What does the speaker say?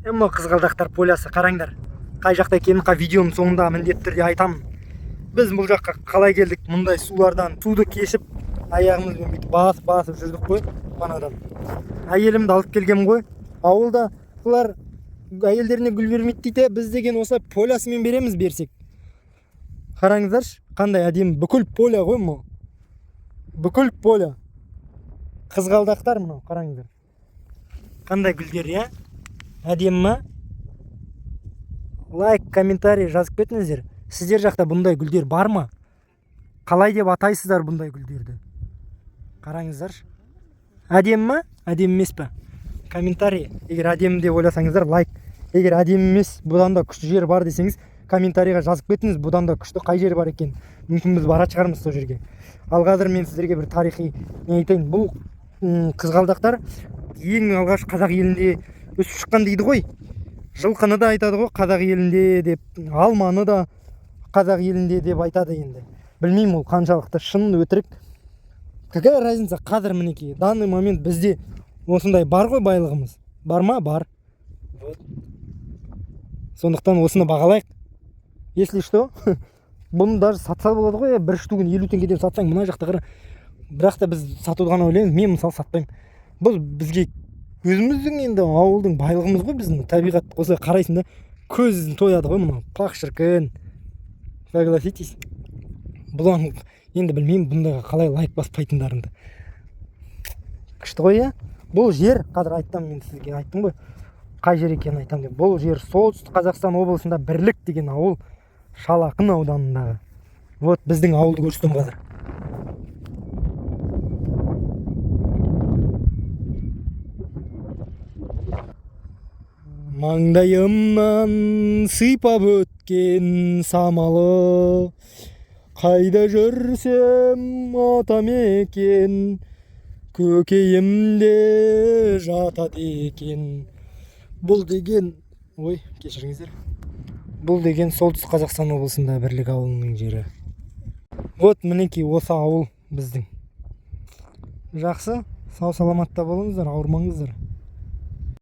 Эми кызгалдактар полясы караңдар. Кай жакта экенин видеонун соңунда міндетті түрде айтамын. Біз бұл жаққа қалай келдік? Мындай сулардан суды кешіп, аяғымызбен бүйтіп басып жүрдік қой манадан. Әйелімді алып келгем ғой. Ауылда бұлар әйелдеріне гүл бермейді дейді, біз деген осы полясымен береміз берсек. Қараңыздаршы, қандай әдемі, бүкіл поля ғой мұ. Бүкіл поля. Қызғалдақтар мынау, қараңыздар. Қандай гүлдер, я? Әдемі ма? Лайк, комментарий жазып кетіңіздер. Сіздер жақта бұндай гүлдер бар ма? Қалай деп атайсыздар бұндай гүлдерді? Қараңыздаршы. Әдемі ма? Әдемі емес пе? Комментарий. Егер әдемі деп ойласаңыздар, лайк. Егер әдемі емес, бұдан да күшті жер бар десеңіз, комментарийға жазып кетіңіз, бұдан да күшті қай жер бар екен. Мүмкін біз бара шығармыз сол жерге. Ал қазір мен сіздерге бір тарихи не айтайын. Бұл қызғалдақтар ең алғаш қазақ елінде өсіп шыққан дейді ғой. Жылқыны да айтады ғой қазақ елінде деп, алманы да қазақ елінде деп айтады енді. Білмеймін ол қаншалықты шын өтірік. Какая разница, қазір мінекей данный момент бізде осындай бар ғой байлығымыз. Бар ма? Бар. Вот. Сондықтан осыны бағалайық. Если что, бұны даже сатса болады ғой, бір штугын 50 теңгеден сатсаң, мына жақта қара. Бірақ та біз сатуды ғана ойлаймыз. Мен мысалы сатпаймын. Бұл бізге өзіміздің енді ауылдың байлығымыз ғой, біздің табиғат. Осылай қарайсың да, көзін тояды ғой мына. Пақ шіркін. Согласитесь? Бұлан енді білмеймін бұндайға қалай лайк баспайтындарыңды. Күшті ғой, я? Бұл жер, қазір айттым, мен сізге айттым ғой. Қай жер екенін айтам деп. Бұл жер Солтүстік Қазақстан облысында Бірлік деген ауыл, Шалақын ауданындағы. Вот біздің ауылды көрсетем қазір. Маңдайымнан сыйпап өткен самалы, қайда жүрсем атам екен, көкейімде жатады екен. Бұл деген, ой, кешіріңіздер. Бұл деген Солтүстік Қазақстан облысында Бірлік ауылының жері. Вот мінекей осы ауыл біздің. Жақсы, сау саламатта болыңыздар, ауырмаңыздар.